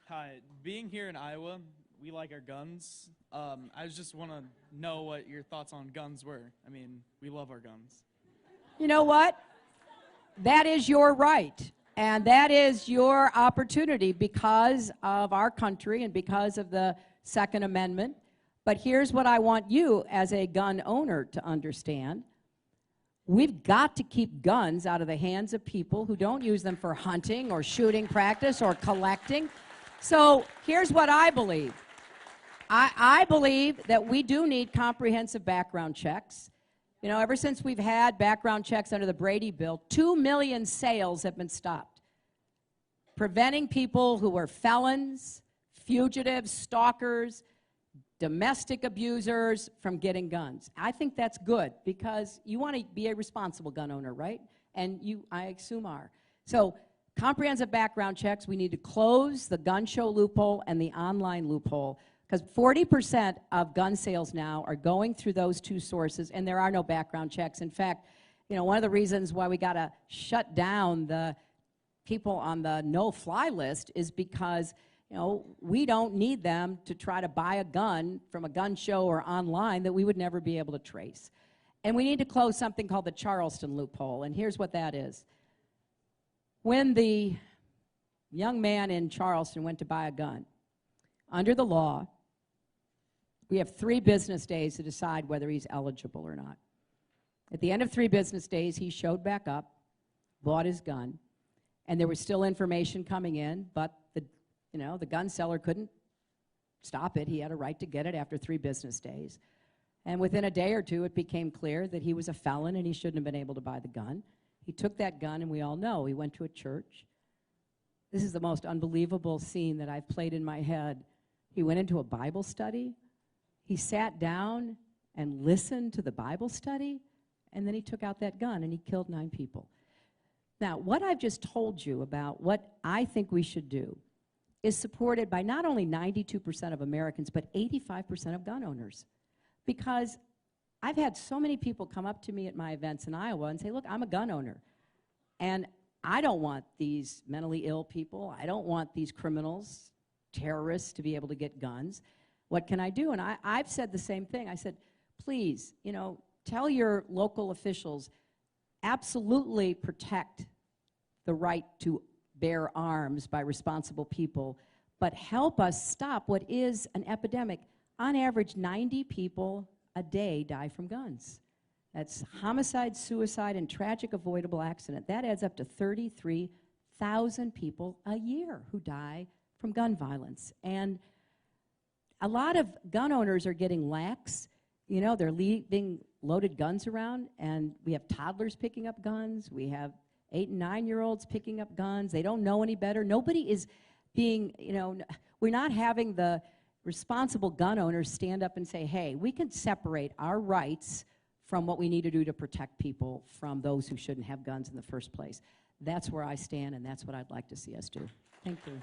Hi. Being here in Iowa, we like our guns. I just want to know what your thoughts on guns were. I mean, we love our guns. You know what? That is your right. And that is your opportunity because of our country and because of the Second Amendment. But here's what I want you as a gun owner to understand. We've got to keep guns out of the hands of people who don't use them for hunting or shooting practice or collecting. So here's what I believe. I believe that we do need comprehensive background checks. You know, ever since we've had background checks under the Brady Bill, 2 million sales have been stopped, preventing people who were felons, fugitives, stalkers, domestic abusers from getting guns. I think that's good because you want to be a responsible gun owner, right? And you, I assume, are. So comprehensive background checks, we need to close the gun show loophole and the online loophole because 40% of gun sales now are going through those two sources, and there are no background checks. In fact, you know, one of the reasons why we got to shut down the people on the no-fly list is because, you know, we don't need them to try to buy a gun from a gun show or online that we would never be able to trace. And we need to close something called the Charleston loophole, and here's what that is. When the young man in Charleston went to buy a gun, under the law, we have 3 business days to decide whether he's eligible or not. At the end of 3 business days, he showed back up, bought his gun, and there was still information coming in, but the gun seller couldn't stop it. He had a right to get it after 3 business days. And within a day or two, it became clear that he was a felon and he shouldn't have been able to buy the gun. He took that gun, and we all know, he went to a church. This is the most unbelievable scene that I've played in my head. He went into a Bible study. He sat down and listened to the Bible study, and then he took out that gun, and he killed 9 people. Now, what I've just told you about what I think we should do is supported by not only 92% of Americans, but 85% of gun owners. Because I've had so many people come up to me at my events in Iowa and say, look, I'm a gun owner, and I don't want these mentally ill people, I don't want these criminals, terrorists to be able to get guns. What can I do? And I've said the same thing. I said, please, you know, tell your local officials, absolutely protect the right to bear arms by responsible people, but help us stop what is an epidemic. On average, 90 people a day die from guns. That's homicide, suicide, and tragic avoidable accident. That adds up to 33,000 people a year who die from gun violence. And a lot of gun owners are getting lax. You know, they're leaving loaded guns around, and we have toddlers picking up guns. We have 8- and 9-year-olds picking up guns. They don't know any better. Nobody is being, you know, we're not having the responsible gun owners stand up and say, hey, we can separate our rights from what we need to do to protect people from those who shouldn't have guns in the first place. That's where I stand, and that's what I'd like to see us do. Thank you.